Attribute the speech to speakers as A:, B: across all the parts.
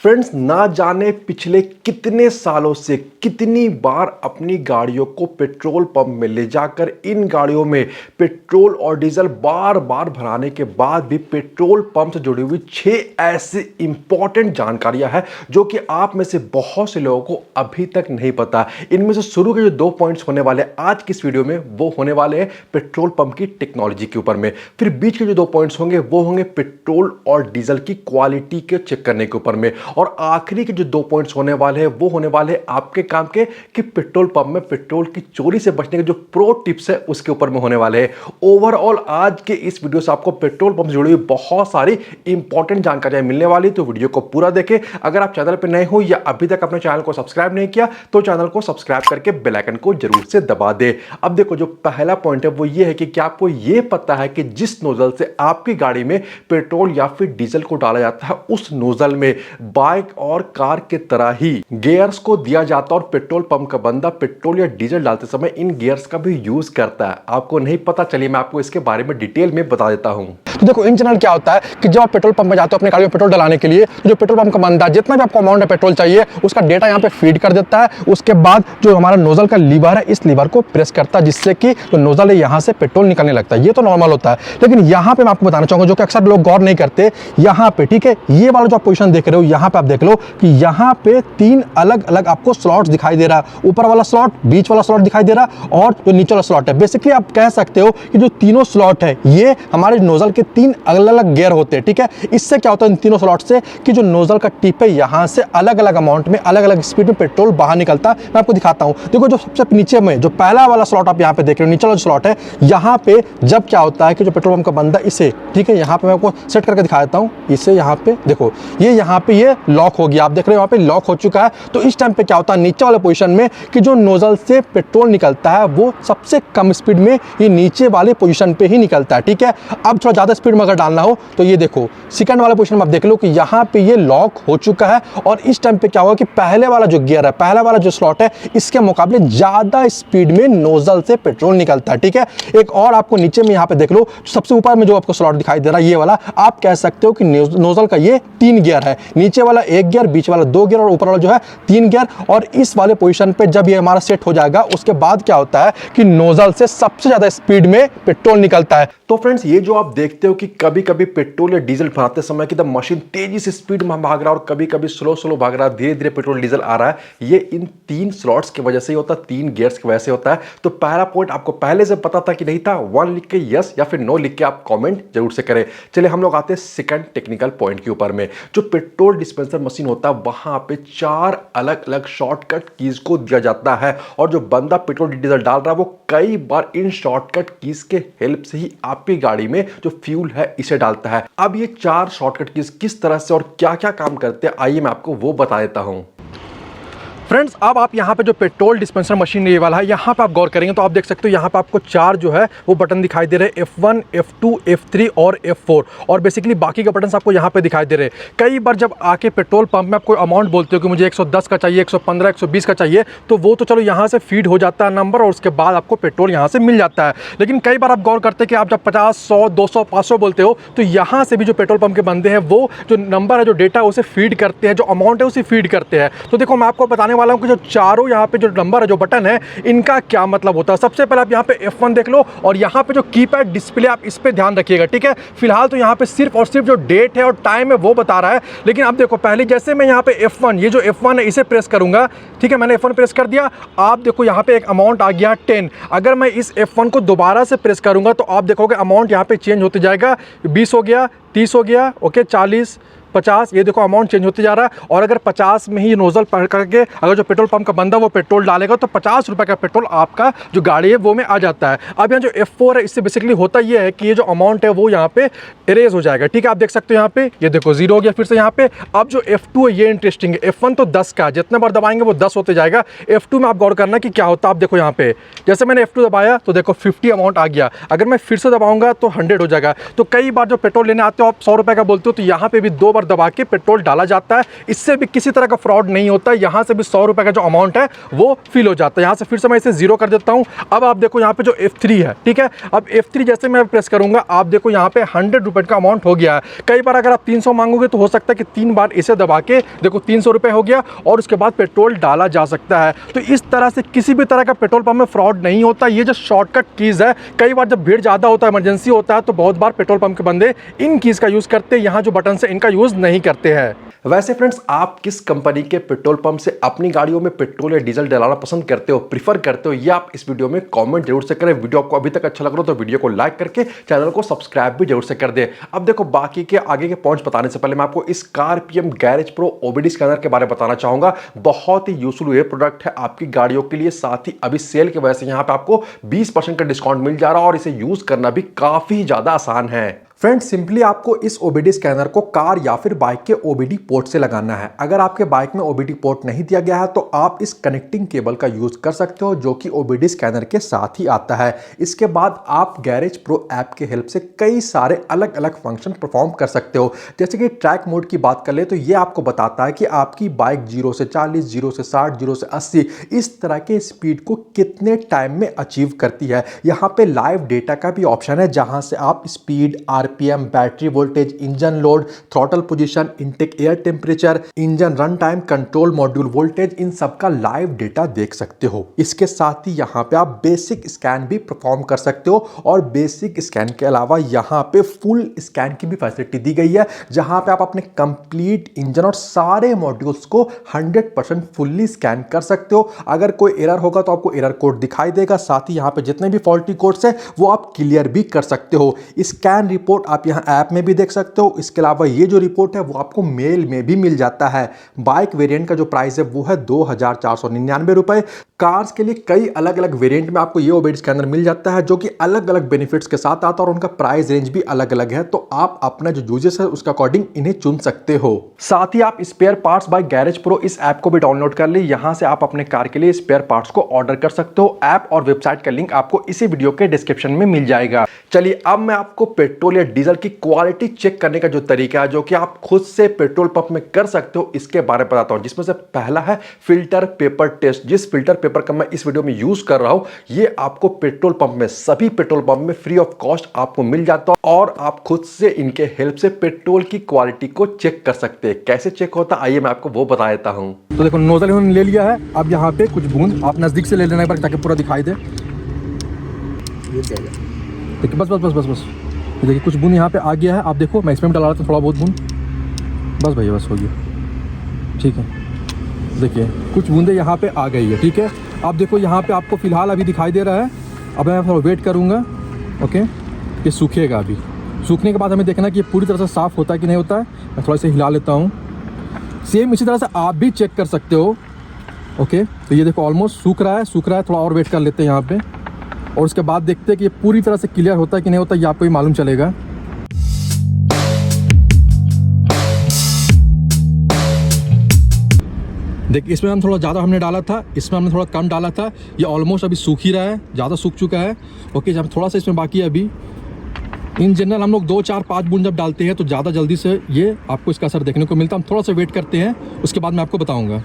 A: Friends, ना जाने पिछले कितने सालों से कितनी बार अपनी गाड़ियों को पेट्रोल पंप में ले जाकर इन गाड़ियों में पेट्रोल और डीजल बार बार भराने के बाद भी पेट्रोल पंप से जुड़ी हुई 6 ऐसी इंपॉर्टेंट जानकारियां हैं जो कि आप में से बहुत से लोगों को अभी तक नहीं पता। इनमें से शुरू के जो 2 पॉइंट्स होने वाले आज की इस वीडियो में वो होने वाले हैं पेट्रोल पंप की टेक्नोलॉजी के ऊपर में, फिर बीच के जो 2 पॉइंट्स होंगे वो होंगे पेट्रोल और डीजल की क्वालिटी के चेक करने के ऊपर में, और आखिरी के जो 2 पॉइंट्स होने वाले हैं वो होने वाले हैं आपके काम के कि पेट्रोल पंप में पेट्रोल की चोरी से बचने के जो प्रो टिप्स है उसके ऊपर में होने वाले हैं। ओवरऑल आज के इस वीडियो से आपको पेट्रोल पंप से जुड़ी हुई बहुत सारी इंपॉर्टेंट जानकारियां मिलने वाली, तो वीडियो को पूरा देखें। अगर आप चैनल पर नए हो या अभी तक अपने चैनल को सब्सक्राइब नहीं किया तो चैनल को सब्सक्राइब करके बेल आइकन को जरूर से दबा दे। अब देखो, जो पहला पॉइंट है वो ये है कि क्या आपको ये पता है कि जिस नोजल से आपकी गाड़ी में पेट्रोल या फिर डीजल को डाला जाता है उस नोजल में बाइक और कार के तरह ही गियर्स को दिया जाता है, और पेट्रोल पंप का बंदा पेट्रोल या डीजल डालते समय इन गियर्स का भी यूज करता है। आपको नहीं पता, चलिए मैं आपको इसके बारे में डिटेल में बता देता हूं।
B: तो देखो, इन जनरल क्या होता है कि जब आप पेट्रोल पंप में जाते हो अपनी गाड़ी में पेट्रोल डलाने के लिए, तो जो पेट्रोल पंप का बंदा जितना भी आपको अमाउंट में पेट्रोल चाहिए उसका डेटा यहाँ पे फीड कर देता है। उसके बाद जो हमारा नोजल का लीवर है इस लीवर को प्रेस करता है जिससे कि जो नोजल है यहाँ से पेट्रोल निकलने लगता है। ये तो नॉर्मल होता है, लेकिन यहाँ पे मैं आपको बताना चाहूंगा जो कि अक्सर लोग गौर नहीं करते। यहाँ पे ठीक है, ये वाला जो आप पोजीशन देख रहे हो यहाँ पे आप देख लो कि यहाँ पे 3 अलग अलग आपको स्लॉट्स दिखाई दे रहा है। ऊपर वाला स्लॉट, बीच वाला स्लॉट दिखाई दे रहा और जो नीचे वाला स्लॉट है। बेसिकली आप कह सकते हो कि जो तीनों स्लॉट है ये हमारे नोजल के 3 अलग अलग गियर होते हैं। ठीक है, इससे क्या होता है इन तीनों स्लॉट से कि जो नोजल का टिप है यहाँ से अलग अलग अमाउंट में अलग अलग स्पीड में पेट्रोल बाहर निकलता है। मैं आपको दिखाता हूँ। देखो, जो सबसे नीचे में जो पहला वाला स्लॉट आप यहाँ पे देख रहे हो, नीचे वाला स्लॉट है, यहाँ पे जब क्या होता है कि जो पेट्रोल पंप का बंदा इसे, ठीक है, यहाँ पे मैं आपको सेट करके दिखा देता हूँ। इसे यहाँ पे देखो, ये यहाँ पे ये लॉक हो गया, आप देख रहे हो यहाँ पे लॉक हो चुका है। तो इस टाइम पे क्या होता है नीचे वाले पोजीशन में कि जो नोजल से पेट्रोल निकलता है वो सबसे कम स्पीड में ये नीचे वाले पोजीशन पे ही निकलता है। ठीक है, अब थोड़ा ज्यादा स्पीड में अगर डालना हो तो ये देखो सेकंड वाले पोजीशन में आप देख लो कि यहाँ पे ये लॉक हो चुका है, और इस टाइम पे क्या होगा कि पहले वाला जो गियर है, पहला वाला जो स्लॉट है, इसके मुकाबले ज्यादा स्पीड में नोजल से पेट्रोल निकलता है। ठीक है, एक और आपको नीचे में यहाँ पे देख लो सबसे ऊपर में जो आपको स्लॉट दिखाई दे रहा है ये वाला, आप कह सकते हो कि नोजल का ये 3 गियर है। नीचे वाला 1 गियर, बीच वाला 2 गियर और ऊपर वाला जो है 3 गियर। और इस वाले पोजीशन पे जब ये हमारा सेट हो जाएगा उसके बाद क्या होता है कि नोजल से सबसे ज्यादा स्पीड में पेट्रोल निकलता है।
A: तो फ्रेंड्स, ये जो आप देखते हो कि कभी कभी पेट्रोल या डीजल भराते समय की मशीन तेजी से स्पीड में भाग रहा है और कभी कभी स्लो भाग रहा है, धीरे धीरे पेट्रोल डीजल आ रहा है, ये इन 3 स्लॉट्स की वजह से ही होता है, 3 गियर्स की वजह से होता है। तो पहला पॉइंट आपको पहले से पता था कि नहीं था? 1 लिख के यस या फिर नो लिख के आप कमेंट जरूर से करें। चलिए हम लोग आते हैं सेकंड टेक्निकल पॉइंट के ऊपर में। जो पेट्रोल डिस्पेंसर मशीन होता है वहां पे 4 अलग अलग शॉर्टकट कीज को दिया जाता है, और जो बंदा पेट्रोल डीजल डाल रहा है वो कई बार इन शॉर्टकट कीज के हेल्प से ही आपकी गाड़ी में जो फ्यूल है इसे डालता है। अब ये 4 शॉर्टकट कीज किस तरह से और क्या क्या काम करते हैं आइए मैं आपको वो बता देता हूं।
B: फ्रेंड्स, अब आप यहाँ पे जो पेट्रोल डिस्पेंसर मशीन ये वाला है यहाँ पे आप गौर करेंगे तो आप देख सकते हो यहाँ पे आपको 4 जो है वो बटन दिखाई दे रहे हैं, F1, F2, F3 और F4, और बेसिकली बाकी के बटन आपको यहाँ पे दिखाई दे रहे हैं। कई बार जब आके पेट्रोल पंप में आप कोई अमाउंट बोलते हो कि मुझे 110 का चाहिए, 115, 120 का चाहिए, तो वो तो चलो यहाँ से फीड हो जाता है नंबर और उसके बाद आपको पेट्रोल यहाँ से मिल जाता है। लेकिन कई बार आप गौर करते हैं कि आप जब 50, 100, 200, 500 बोलते हो तो यहाँ से भी जो पेट्रोल पंप के बंदे हैं वो जो नंबर है, जो डेटा है उसे फीड करते हैं, जो अमाउंट है उसे फीड करते हैं। तो देखो, मैं आपको बताने वाला हूँ कि जो चारों यहाँ पे जो नंबर है, जो बटन है, इनका क्या मतलब होता है। सबसे पहले आप यहाँ पे F1 देख लो, और यहाँ पे जो कीपैड डिस्प्ले आप इस पे ध्यान रखिएगा। ठीक है, फिलहाल तो यहाँ पे सिर्फ और सिर्फ जो डेट है और टाइम है वो बता रहा है, लेकिन अब देखो पहले जैसे मैं यहाँ पे F1, ये जो F1 है इसे प्रेस करूंगा, ठीक है, मैंने F1 प्रेस कर दिया, आप देखो यहाँ पे एक अमाउंट आ गया 10। अगर मैं इस F1 को दोबारा से प्रेस करूंगा तो आप देखोगे अमाउंट यहाँ पे चेंज होते जाएगा, 20 हो गया, 30 हो गया, ओके, 40, 50, ये देखो अमाउंट चेंज होते जा रहा है। और अगर 50 में ही नोजल पकड़ करके अगर जो पेट्रोल पंप का बंदा वो पेट्रोल डालेगा तो 50 रुपये का पेट्रोल आपका जो गाड़ी है वो में आ जाता है। अब यहाँ जो F4 है इससे बेसिकली होता ये है कि ये जो अमाउंट है वो यहाँ पे इरेज हो जाएगा। ठीक है, आप देख सकते हो यहाँ पे ये देखो 0 हो गया फिर से यहाँ पे। अब जो F2 है ये इंटरेस्टिंग है। F1 तो 10 का, जितने बार दबाएंगे वो 10 होते जाएगा। F2 में आप गौर करना कि क्या होता है। आप देखो यहाँ पे जैसे मैंने F2 दबाया तो देखो 50 अमाउंट आ गया, अगर मैं फिर से दबाऊंगा तो 100 हो जाएगा। तो कई बार जो पेट्रोल लेने आते हो आप 100 रुपये का बोलते हो तो यहाँ पे भी 2 बार पर दबा के पेट्रोल डाला जाता है। इससे भी किसी तरह का फ्रॉड नहीं होता है। यहाँ से भी 100 रुपये का जो अमाउंट है वो फिल हो जाता है। यहाँ से फिर से मैं इसे जीरो कर देता हूँ। अब आप देखो यहाँ पे जो F3 है, ठीक है, अब F3 जैसे मैं प्रेस करूंगा, आप देखो यहाँ पे 100 रुपये का अमाउंट हो गया है। कई बार अगर आप 300 मांगोगे तो हो सकता है कि 3 बार इसे दबा के देखो 300 रुपये हो गया और उसके बाद पेट्रोल डाला जा सकता है। तो इस तरह से किसी भी तरह का पेट्रोल पंप में फ्रॉड नहीं होता। ये जो शॉर्टकट कीज़ है, कई बार जब भीड़ ज़्यादा होता है, इमरजेंसी होता है, तो बहुत बार पेट्रोल पंप के बंदे इन कीज़ का यूज़ करते हैं। यहाँ जो बटन से इनका यूज़ नहीं करते हैं।
A: वैसे फ्रेंड्स, आप किस कंपनी के पेट्रोल पंप से अपनी गाड़ियों में पेट्रोल या डीजल डलाना पसंद करते हो, प्रीफर करते हो, ये आप इस वीडियो में कमेंट जरूर से करें। वीडियो आपको अभी तक अच्छा लग रहा हो तो वीडियो को लाइक करके चैनल को सब्सक्राइब भी जरूर से कर दें। अब देखो, बाकी के आगे के पॉइंट्स बताने से पहले मैं आपको इस कारपीएम गैरेज प्रो ओबीडी स्कैनर के बारे में बताना चाहूंगा। बहुत ही यूजफुल ये प्रोडक्ट है आपकी गाड़ियों के लिए। साथ ही अभी सेल की वजह से यहाँ पे आपको 20% का डिस्काउंट मिल जा रहा है और इसे यूज करना भी काफी ज्यादा आसान है। फ्रेंड्स, सिंपली आपको इस ओबीडी स्कैनर को कार या फिर बाइक के ओबीडी पोर्ट से लगाना है। अगर आपके बाइक में ओबीडी पोर्ट नहीं दिया गया है तो आप इस कनेक्टिंग केबल का यूज कर सकते हो, जो कि ओबीडी स्कैनर के साथ ही आता है। इसके बाद आप गैरेज प्रो ऐप के हेल्प से कई सारे अलग अलग फंक्शन परफॉर्म कर सकते हो। जैसे कि ट्रैक मोड की बात कर ले तो ये आपको बताता है कि आपकी बाइक 0 से 40, 0 से 60, 0 से 80 इस तरह के स्पीड को कितने टाइम में अचीव करती है। यहाँ पे लाइव डेटा का भी ऑप्शन है, जहां से आप speed, RPM, battery voltage, engine load, throttle position, intake air temperature, engine run time, control module voltage, इन सब का लाइव डेटा देख सकते हो। इसके साथ ही यहाँ पे आप बेसिक स्कैन भी परफॉर्म कर सकते हो और बेसिक स्कैन के अलावा यहाँ पे फुल स्कैन की भी फैसिलिटी दी गई है, जहां पे आप अपने कंप्लीट इंजन और सारे मॉड्यूल्स को 100% फुल्ली स्कैन कर सकते हो। अगर कोई एरर होगा तो आपको एरर कोड दिखाई देगा। साथ ही यहाँ पे जितने भी फॉल्टी कोड्स है वो आप क्लियर भी कर सकते हो। स्कैन रिपोर्ट आप यहाँ ऐप में भी देख सकते हो। इसके अलावा ये जो रिपोर्ट है वो आपको मेल में भी मिल जाता है। बाइक वेरिएंट का जो प्राइस है वो है 2499 रुपए। कार्स के लिए कई अलग अलग वेरिएंट में आपको ये ओबीडी स्कैनर मिल जाता है, जो कि अलग अलग बेनिफिट्स के साथ आता है और उनका प्राइस रेंज भी अलग अलग है। तो आप अपना जो यूजेस है उसके अकॉर्डिंग इन्हें चुन सकते हो। साथ ही आप spare parts by garage pro इस ऐप को भी डाउनलोड कर ले। यहां से आप अपने कार के लिए स्पेयर पार्ट्स को ऑर्डर कर सकते हो। ऐप और वेबसाइट का लिंक आपको इसी वीडियो के डिस्क्रिप्शन में मिल जाएगा। चलिए, अब मैं आपको पेट्रोल या डीजल की क्वालिटी चेक करने का जो तरीका है, जो कि आप खुद से पेट्रोल पंप में कर सकते हो, इसके बारे में बताता हूं। जिसमें से पहला है फिल्टर पेपर टेस्ट। जिस फिल्टर पेपर का मैं इस वीडियो में यूज कर रहा हूं, ये आपको पेट्रोल पंप में, सभी पेट्रोल पंप में फ्री ऑफ कॉस्ट आपको मिल जाता है और आप खुद से इनके हेल्प से पेट्रोल की क्वालिटी को चेक कर सकते हैं। कैसे चेक होता है, आइए मैं आपको वो बता देता हूं।
B: तो देखो, नोजल इन्होंने ले लिया है। अब यहाँ पे कुछ बूंद आप नजदीक से ले लेना एक बार, ताकि पूरा दिखाई दे। देखिए, बस बस बस बस बस देखिए, कुछ बूंद यहाँ पे आ गया है। आप देखो, मैं इसमें डाला था थोड़ा बहुत बूंद। बस भैया, बस हो गया, ठीक है। देखिए, कुछ बूंदे यहाँ पे आ गई है, ठीक है। आप देखो, यहाँ पे आपको फिलहाल अभी दिखाई दे रहा है। अब मैं थोड़ा वेट करूँगा, ओके। ये सूखेगा। अभी सूखने के बाद हमें देखना कि ये पूरी तरह से साफ़ होता है कि नहीं होता है। मैं थोड़ा सा हिला लेता हूँ। सेम इसी तरह से आप भी चेक कर सकते हो, ओके। तो ये देखो, ऑलमोस्ट सूख रहा है। थोड़ा और वेट कर लेते हैं यहाँ पे, और उसके बाद देखते हैं कि ये पूरी तरह से क्लियर होता है कि नहीं होता है। ये आपको ही मालूम चलेगा। देखिए, इसमें हम थोड़ा ज़्यादा हमने डाला था, इसमें हमने थोड़ा कम डाला था। ये ऑलमोस्ट अभी सूख ही रहा है, ज़्यादा सूख चुका है, ओके। जब थोड़ा सा इसमें बाकी है अभी। इन जनरल हम लोग 2, 4, 5 बूंद जब डालते हैं तो ज़्यादा जल्दी से ये आपको इसका असर देखने को मिलता है। हम थोड़ा सा वेट करते हैं, उसके बाद मैं आपको बताऊँगा।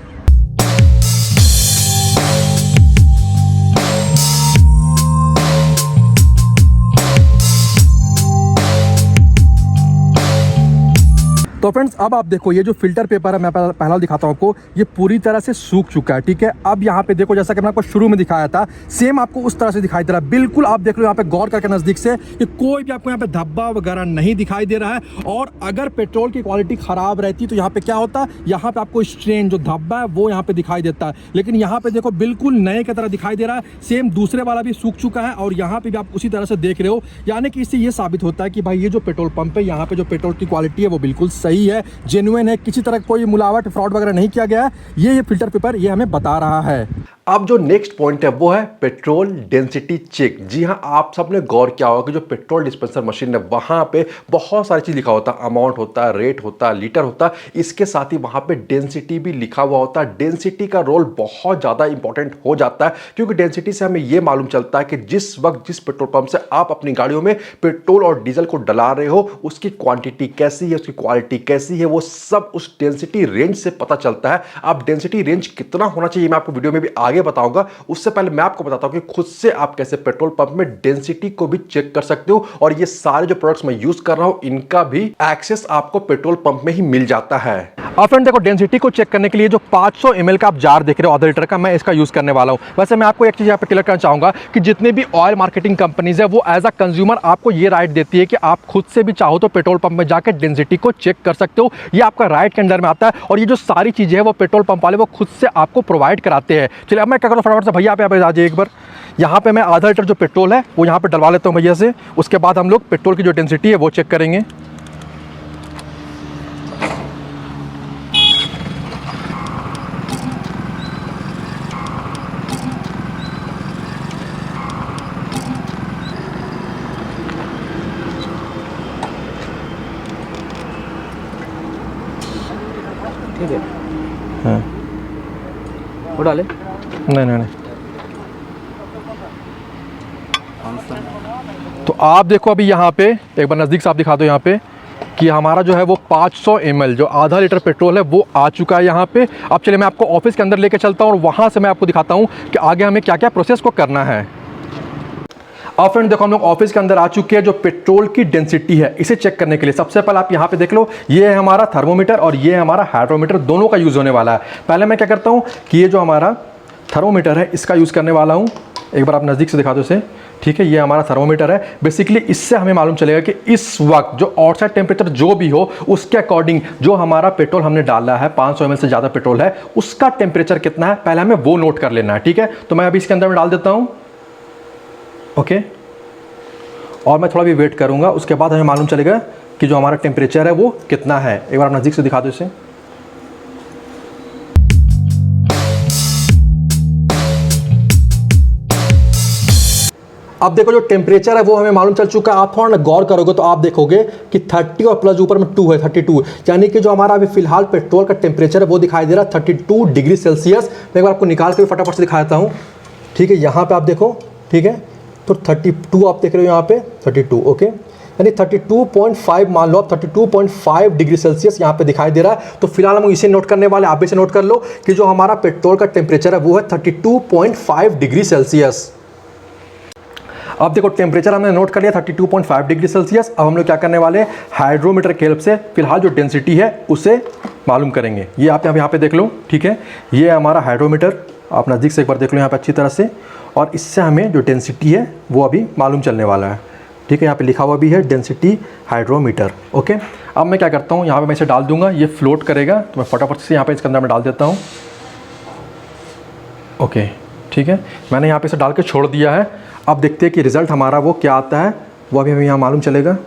B: तो फ्रेंड्स, अब आप देखो, ये जो फिल्टर पेपर है, मैं पहला दिखाता हूँ आपको, ये पूरी तरह से सूख चुका है, ठीक है। अब यहाँ पे देखो, जैसा कि मैंने आपको शुरू में दिखाया था, सेम आपको उस तरह से दिखाई दे रहा है। बिल्कुल आप देख लो यहाँ पे गौर करके नजदीक से, कि कोई भी आपको यहाँ पे धब्बा वगैरह नहीं दिखाई दे रहा है। और अगर पेट्रोल की क्वालिटी खराब रहती तो यहाँ पे क्या होता, यहाँ पे आपको स्ट्रेन, जो धब्बा है वो यहाँ पे दिखाई देता है। लेकिन यहाँ पे देखो, बिल्कुल नए की तरह दिखाई दे रहा है। सेम दूसरे वाला भी सूख चुका है और यहाँ पे भी आप उसी तरह से देख रहे हो। यानी कि इससे ये साबित होता है कि भाई, ये जो पेट्रोल पंप है, यहाँ पे जो पेट्रोल की क्वालिटी है वो बिल्कुल सही है, जेन्युइन है। किसी तरह कोई मिलावट, फ्रॉड वगैरह नहीं किया गया है। ये फिल्टर पेपर ये हमें बता रहा है।
A: अब जो नेक्स्ट पॉइंट है वो है पेट्रोल डेंसिटी चेक। जी हाँ, आप सबने गौर किया होगा कि जो पेट्रोल डिस्पेंसर मशीन है वहां पे बहुत सारी चीज लिखा होता है। अमाउंट होता है, रेट होता है, लीटर होता है। इसके साथ ही वहां पे डेंसिटी भी लिखा हुआ होता है। डेंसिटी का रोल बहुत ज्यादा इंपॉर्टेंट हो जाता है, क्योंकि डेंसिटी से हमें यह मालूम चलता है कि जिस वक्त जिस पेट्रोल पंप से आप अपनी गाड़ियों में पेट्रोल और डीजल को डला रहे हो, उसकी क्वांटिटी कैसी है, उसकी क्वालिटी डेंसिटी कैसी है वो सब उस डेंसिटी रेंज से पता चलता है। अब डेंसिटी रेंज कितना होना चाहिए मैं आपको वीडियो में भी आगे बताऊंगा। उससे पहले मैं आपको बताता हूं कि खुद से आप कैसे पेट्रोल पंप में डेंसिटी को भी चेक कर सकते हो, और ये सारे जो प्रोडक्ट्स मैं यूज कर रहा हूं इनका भी एक्सेस आपको पेट्रोल पंप में ही मिल जाता है।
B: अब फ्रेंड देखो, डेंसिटी को चेक करने के लिए जो 500 ml का आप जार देख रहे हो आधा लीटर का, मैं इसका यूज करने वाला हूं। वैसे मैं आपको एक चीज यहाँ पे क्लियर करना चाहूंगा कि जितने भी ऑयल मार्केटिंग कंपनीज है वो एज अ कंज्यूमर आपको ये राइट देती है कि आप खुद से भी चाहो तो पेट्रोल पंप में जाकर डेंसिटी को चेक कर सकते हो। ये आपका राइट के अंडर में आता है, और ये जो सारी चीजें है वो पेट्रोल पंप वाले वो खुद से आपको प्रोवाइड कराते हैं। चलिए अब मैं क्या करूँ, फटाफट से भैया आप आ जाइए एक बार। यहाँ पे मैं आधा लीटर जो पेट्रोल है वो यहाँ पे डलवा लेता हूँ भैया से। उसके बाद हम लोग पेट्रोल की जो डेंसिटी है वो चेक करेंगे।
C: ठीक है,
B: हाँ,
C: वो डाले
B: नहीं नहीं नहीं। तो आप देखो अभी यहाँ पे एक बार नज़दीक से आप दिखा दो यहाँ पे कि हमारा जो है वो 500 ml जो आधा लीटर पेट्रोल है वो आ चुका है यहाँ पे। अब चलिए मैं आपको ऑफिस के अंदर लेके चलता हूँ और वहाँ से मैं आपको दिखाता हूँ कि आगे हमें क्या क्या प्रोसेस को करना है। अब फ्रेंड देखो, हम लोग ऑफिस के अंदर आ चुके हैं। जो पेट्रोल की डेंसिटी है इसे चेक करने के लिए सबसे पहले आप यहाँ पे देख लो, ये है हमारा थर्मोमीटर और ये है हमारा हाइड्रोमीटर, दोनों का यूज़ होने वाला है। पहले मैं क्या करता हूँ कि ये जो हमारा थर्मोमीटर है इसका यूज़ करने वाला हूँ। एक बार आप नज़दीक से दिखा दो इसे। ठीक है, ये हमारा थर्मोमीटर है। बेसिकली इससे हमें मालूम चलेगा कि इस वक्त जो आउटसाइड टेम्परेचर जो भी हो उसके अकॉर्डिंग जो हमारा पेट्रोल हमने डाला है 500 ml से ज़्यादा पेट्रोल है उसका टेम्परेचर कितना है, पहले हमें वो नोट कर लेना है। ठीक है, तो मैं अभी इसके अंदर में डाल देता हूँ। ओके, और मैं थोड़ा भी वेट करूँगा, उसके बाद हमें मालूम चलेगा कि जो हमारा टेम्परेचर है वो कितना है। एक बार नज़दीक से दिखा दो इसे। अब देखो जो टेम्परेचर है वो हमें मालूम चल चुका है। आप थोड़ा ना गौर करोगे तो आप देखोगे कि 30 और प्लस ऊपर में 2 है, 32, यानी कि जो हमारा अभी फिलहाल पेट्रोल का टेम्परेचर है वो दिखाई दे रहा है 32 डिग्री सेल्सियस। मैं एक बार आपको निकाल के फटाफट से दिखा देता हूँ। ठीक है, यहाँ पे आप देखो। ठीक है, तो 32 आप देख रहे हो यहाँ पे 32। ओके, यानी 32.5 मान लो आप, 32.5 डिग्री सेल्सियस यहाँ पे दिखाई दे रहा है। तो फिलहाल हम इसे नोट करने वाले, आप इसे नोट कर लो कि जो हमारा पेट्रोल का टेम्परेचर है वो है 32.5 डिग्री सेल्सियस। अब देखो टेम्परेचर हमने नोट कर लिया 32.5 डिग्री सेल्सियस। अब हम लोग क्या करने वाले हैं, हाइड्रोमीटर की हेल्प से फिलहाल जो डेंसिटी है उसे मालूम करेंगे। ये आप यहाँ पे देख लो। ठीक है, ये है हमारा हाइड्रोमीटर, आप नज़दीक से एक बार देख लो यहाँ पे अच्छी तरह से, और इससे हमें जो डेंसिटी है वो अभी मालूम चलने वाला है। ठीक है, यहाँ पे लिखा हुआ भी है डेंसिटी हाइड्रोमीटर। ओके, अब मैं क्या करता हूँ, यहाँ पे मैं इसे डाल दूंगा, ये फ्लोट करेगा, तो मैं फटाफट से यहाँ पे इसके अंदर में डाल देता हूँ। ओके, ठीक है, मैंने यहाँ पे इसे डाल के छोड़ दिया है। अब देखते हैं कि रिज़ल्ट हमारा वो क्या आता है, वो अभी हमें यहाँ मालूम चलेगा।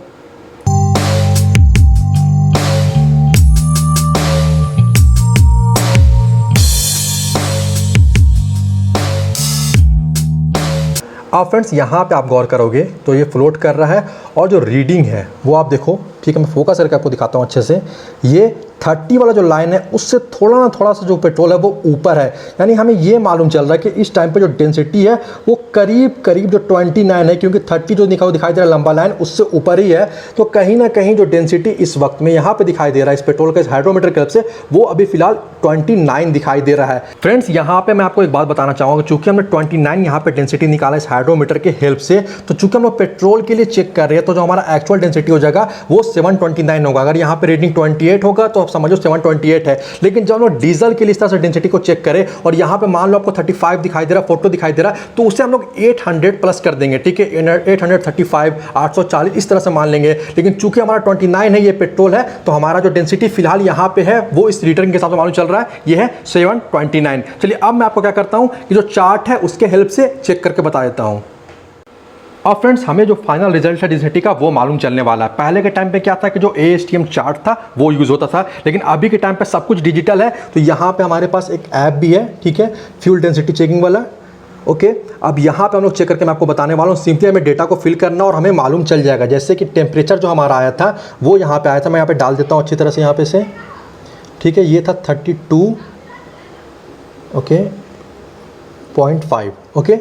B: अब फ्रेंड्स यहाँ पे आप गौर करोगे तो ये फ्लोट कर रहा है, और जो रीडिंग है वो आप देखो। ठीक है, मैं फोकस करके आपको दिखाता हूँ अच्छे से। ये 30 वाला जो लाइन है उससे थोड़ा सा जो पेट्रोल है वो ऊपर है, यानी हमें ये मालूम चल रहा है कि इस टाइम पे जो डेंसिटी है वो करीब जो 29 है, क्योंकि 30 जो दिखाई दे रहा है लंबा लाइन उससे ऊपर ही है। तो कहीं ना कहीं जो डेंसिटी इस वक्त में यहाँ पे दिखाई दे रहा है इस पेट्रोल के हाइड्रोमीटर की तरफ से, वो अभी फिलहाल 29 दिखाई दे रहा है। फ्रेंड्स यहाँ पे मैं आपको एक बात बताना चाहूँगा, चूंकि हमने 29 यहाँ पे डेंसिटी निकाला इस हाइड्रोमीटर के हेल्प से, तो चूंकि हम लोग पेट्रोल के लिए चेक कर रहे हैं तो जो हमारा एक्चुअल डेंसिटी हो जाएगा वो 729 होगा। अगर यहाँ पे रीडिंग 28 होगा तो आप समझो 728 है। लेकिन जब हम लोग डीजल के लिए इस तरह से डेंसिटी को चेक करें और यहाँ पे मान लो आपको 35 दिखाई दे रहा है, फोटो दिखाई दे रहा है, तो उसे हम लोग 800 प्लस कर देंगे। ठीक है, 835, 840 इस तरह से मान लेंगे। लेकिन चूंकि हमारा 29 है, ये पेट्रोल है, तो हमारा जो डेंसिटी फिलहाल यहाँ पे है वो इस रीडिंग के हिसाब से मालूम चल रहा है, ये है 729। चलिए अब मैं आपको क्या करता हूँ कि जो चार्ट है उसके हेल्प से चेक करके बता देता हूँ। अब फ्रेंड्स हमें जो फाइनल रिजल्ट है डेंसिटी का वो मालूम चलने वाला है। पहले के टाइम पे क्या था कि जो ASTM चार्ट था वो यूज़ होता था, लेकिन अभी के टाइम पे सब कुछ डिजिटल है। तो यहाँ पे हमारे पास एक ऐप भी है, ठीक है, फ्यूल डेंसिटी चेकिंग वाला। ओके, अब यहाँ पे हम लोग चेक करके मैं आपको बताने वाला हूँ। सिंपली हमें डेटा को फिल करना और हमें मालूम चल जाएगा। जैसे कि टेम्परेचर जो हमारा आया था वो यहाँ पर आया था, मैं यहाँ पर डाल देता हूँ अच्छी तरह से यहाँ पे से। ठीक है, ये था 32। Okay, 7.5, okay.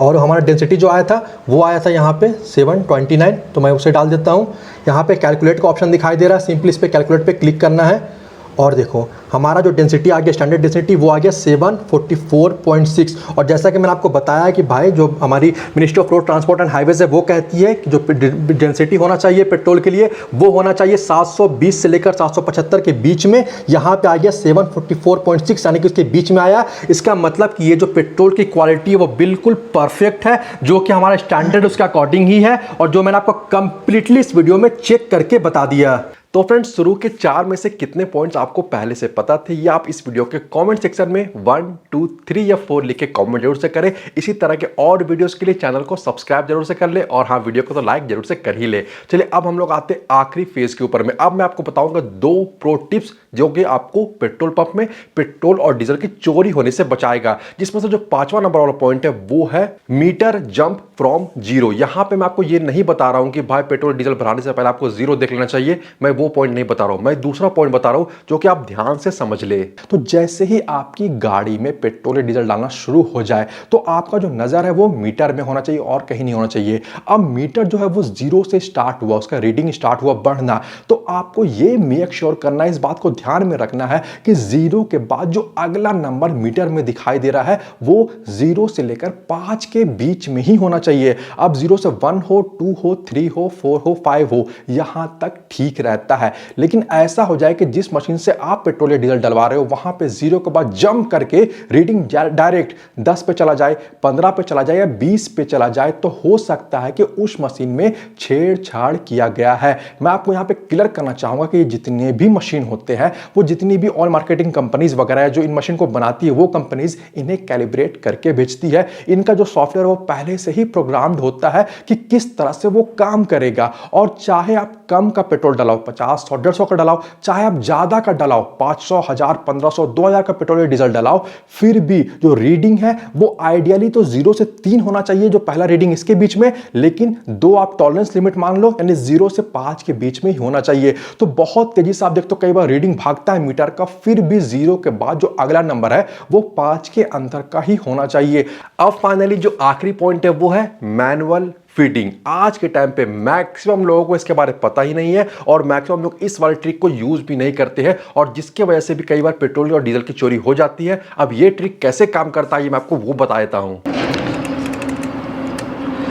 B: और हमारा डेंसिटी जो आया था वो आया था यहाँ पे 729, तो मैं उसे डाल देता हूँ। यहाँ पे कैलकुलेट का ऑप्शन दिखाई दे रहा है, सिंपली इस पर कैलकुलेट पे क्लिक करना है और देखो हमारा जो डेंसिटी आ गया, स्टैंडर्ड डेंसिटी, वो आ गया 744.6। और जैसा कि मैंने आपको बताया कि भाई जो हमारी ministry of road transport and highways है वो कहती है कि जो डेंसिटी होना चाहिए पेट्रोल के लिए वो होना चाहिए 720 से लेकर 775 के बीच में। यहाँ पे आ गया 744.6, यानी कि उसके बीच में आया। इसका मतलब कि ये जो पेट्रोल की क्वालिटी है वो बिल्कुल परफेक्ट है, जो कि हमारा स्टैंडर्ड उसके अकॉर्डिंग ही है, और जो मैंने आपको कंप्लीटली इस वीडियो में चेक करके बता दिया।
A: तो फ्रेंड्स, शुरू के 4 में से कितने पॉइंट्स आपको पहले से पता थे, ये आप इस वीडियो के कमेंट सेक्शन में 1, 2, 3 या 4 लिख के कमेंट जरूर से करें। इसी तरह के और वीडियोस के लिए चैनल को सब्सक्राइब जरूर से कर ले, और हाँ, वीडियो को तो लाइक जरूर से कर ही ले। चलिए अब हम लोग आते हैं आखिरी फेज के ऊपर में। अब मैं आपको बताऊंगा 2 प्रो टिप्स जो कि आपको पेट्रोल पंप में पेट्रोल और डीजल की चोरी होने से बचाएगा। जिसमें से जो 5वां नंबर वाला पॉइंट है वो है मीटर जंप फ्रॉम जीरो। यहां पे मैं आपको ये नहीं बता रहा हूं कि भाई पेट्रोल डीजल भराने से पहले आपको जीरो देख लेना चाहिए, मैं वो पॉइंट नहीं बता रहा हूं। मैं दूसरा पॉइंट बता रहा हूं जो कि आप ध्यान से समझ ले।
B: तो जैसे ही आपकी गाड़ी में पेट्रोल या डीजल डालना शुरू हो जाए तो आपका जो नजर है वो मीटर में होना चाहिए और कहीं नहीं होना चाहिए। अब मीटर जो है वो जीरो से स्टार्ट हुआ, उसका रीडिंग स्टार्ट हुआ बढ़ना, तो आपको ये मेक श्योर करना है, इस बात को ध्यान में रखना है कि जीरो के बाद जो अगला नंबर मीटर में दिखाई दे रहा है वो 0 से लेकर 5 के बीच में ही होना चाहिए। अब 0 से 1 हो, 2 हो, 3 हो, 4 हो, 5 हो, यहां तक ठीक रहता है। लेकिन ऐसा हो जाए कि जिस मशीन से आप पेट्रोल या डीजल डलवा रहे हो वहां पे 0 के बाद जंप करके रीडिंग डायरेक्ट 10 पे चला जाए, 15 पे चला जाए या 20 पे चला जाए, तो हो सकता है कि उस मशीन में छेड़छाड़ किया गया है। मैं आपको यहां पे क्लियर करना चाहूंगा कि जितने भी मशीन होते हैं, वो जितनी भी ऑयल मार्केटिंग कंपनीज वगैरह है जो इन मशीन को बनाती है, वो कंपनीज इन्हें कैलिब्रेट करके बेचती है। इनका जो सॉफ्टवेयर वो पहले से ही प्रोग्राम्ड होता है कि किस तरह से वो काम करेगा। और चाहे आप कम का पेट्रोल डलाओ, 50, 100, 150 का डलाओ, चाहे आप ज्यादा का डलाओ, 500, 1000, 1500, 2000 का पेट्रोल या डीजल डलाओ, फिर भी जो रीडिंग है वो आइडियली तो 0 से 3 होना चाहिए, जो पहला रीडिंग इसके बीच में, लेकिन 2 आप टॉलरेंस लिमिट मान लो, यानी 0 से 5 के बीच में ही होना चाहिए। तो बहुत तेजी से आप देखते हो कई बार रीडिंग भागता है मीटर का, फिर भी 0 के बाद जो अगला नंबर है वो 5 के अंतर का ही होना चाहिए।
A: अब फाइनली जो आखिरी पॉइंट है वो है मैनुअल फीडिंग। आज के टाइम पे मैक्सिमम लोगों को इसके बारे में पता ही नहीं है, और मैक्सिमम लोग इस वाले ट्रिक को यूज भी नहीं करते हैं, और जिसके वजह से भी कई बार पेट्रोल और डीजल की चोरी हो जाती है। अब ये ट्रिक कैसे काम करता है ये मैं आपको वो बता देता हूं।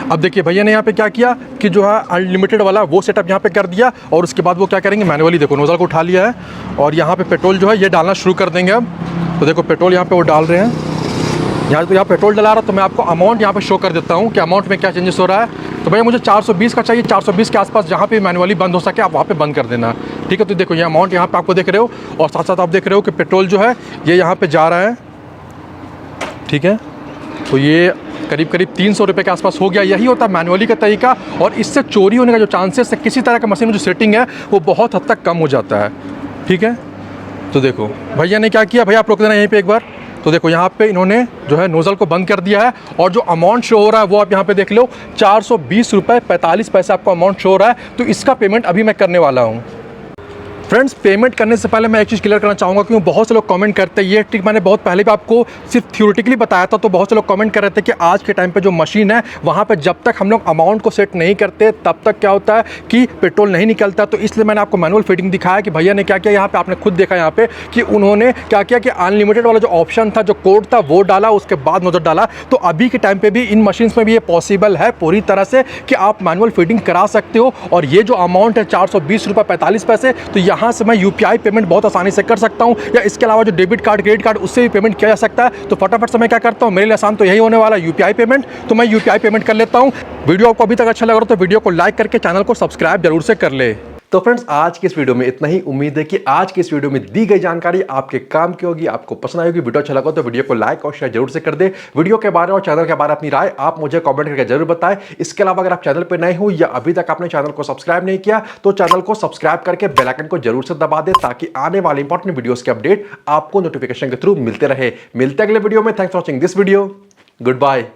B: अब देखिए भैया ने यहाँ पे क्या किया कि जो है अनलिमिटेड वाला वो सेटअप यहाँ पे कर दिया, और उसके बाद वो क्या करेंगे, मैनुअली देखो नोजल को उठा लिया है और यहाँ पे पेट्रोल जो है ये डालना शुरू कर देंगे। अब तो देखो पेट्रोल यहाँ पे वो डाल रहे हैं, यहाँ तो यहाँ पेट्रोल डला रहा, तो मैं आपको अमाउंट यहाँ पे शो कर देता हूँ कि अमाउंट में क्या चेंजेस हो रहा है। तो भैया मुझे 420 का चाहिए, 420 के आसपास जहाँ पे मैनुअली बंद हो सके आप वहाँ पे बंद कर देना, ठीक है। तो देखो ये अमाउंट यहाँ पे आपको देख रहे हो, और साथ साथ आप देख रहे हो कि पेट्रोल जो है ये यहाँ पे जा रहा है, ठीक है। तो ये करीब करीब 300 रुपये के आसपास हो गया। यही होता है मैनुअली का तरीका, और इससे चोरी होने का जो चांसेस है किसी तरह का मशीन में जो सेटिंग है वो बहुत हद तक कम हो जाता है, ठीक है। तो देखो भैया ने क्या किया, भैया आप रोक देना यहीं पे एक बार। तो देखो यहाँ पे इन्होंने जो है नोजल को बंद कर दिया है, और जो अमाउंट शो हो रहा है वो आप यहाँ पे देख लो, 420 रुपये 45 पैसे आपको अमाउंट शो हो रहा है। तो इसका पेमेंट अभी मैं करने वाला हूँ। फ्रेंड्स, पेमेंट करने से पहले मैं एक चीज़ क्लियर करना चाहूँगा, क्योंकि बहुत से लोग कमेंट करते हैं, ये ट्रिक मैंने बहुत पहले भी आपको सिर्फ थ्योरेटिकली बताया था, तो बहुत से लोग कमेंट कर रहे थे कि आज के टाइम पे जो मशीन है वहाँ पे जब तक हम लोग अमाउंट को सेट नहीं करते तब तक क्या होता है कि पेट्रोल नहीं निकलता। तो इसलिए मैंने आपको मैनुअल फीडिंग दिखाया कि भैया ने क्या किया। यहाँ पर आपने खुद देखा यहाँ पे कि उन्होंने क्या किया कि अनलिमिटेड वाला जो ऑप्शन था, जो कोड था वो डाला, उसके बाद नोजल डाला। तो अभी के टाइम पर भी इन मशीन में भी ये पॉसिबल है पूरी तरह से कि आप मैनुअल फीडिंग करा सकते हो। और ये जो अमाउंट है 420 रुपये 45 पैसे, तो यहाँ से मैं UPI पेमेंट बहुत आसानी से कर सकता हूं, या इसके अलावा जो डेबिट कार्ड क्रेडिट कार्ड उससे भी पेमेंट किया जा सकता है। तो फटाफट से मैं क्या करता हूं, मेरे लिए आसान तो यही होने वाला UPI पेमेंट, तो मैं UPI पेमेंट कर लेता हूं। वीडियो आपको अभी तक अच्छा लग रहा हो तो वीडियो को लाइक करके चैनल को सब्सक्राइब जरूर से कर ले।
A: तो फ्रेंड्स, आज की इस वीडियो में इतना ही। उम्मीद है कि आज की इस वीडियो में दी गई जानकारी आपके काम की होगी, आपको पसंद आई होगी। वीडियो अच्छा लगा तो वीडियो को लाइक और शेयर जरूर से कर दे। वीडियो के बारे और चैनल के बारे में अपनी राय आप मुझे कमेंट करके जरूर बताएं। इसके अलावा अगर आप चैनल पर नए हो या अभी तक आपने चैनल को सब्सक्राइब नहीं किया तो चैनल को सब्सक्राइब करके बेल आइकन को जरूर से दबा दे, ताकि आने वाले इंपॉर्टेंट वीडियोस के अपडेट आपको नोटिफिकेशन के थ्रू मिलते रहे। मिलते अगले वीडियो में। Thanks for watching this video. Good bye.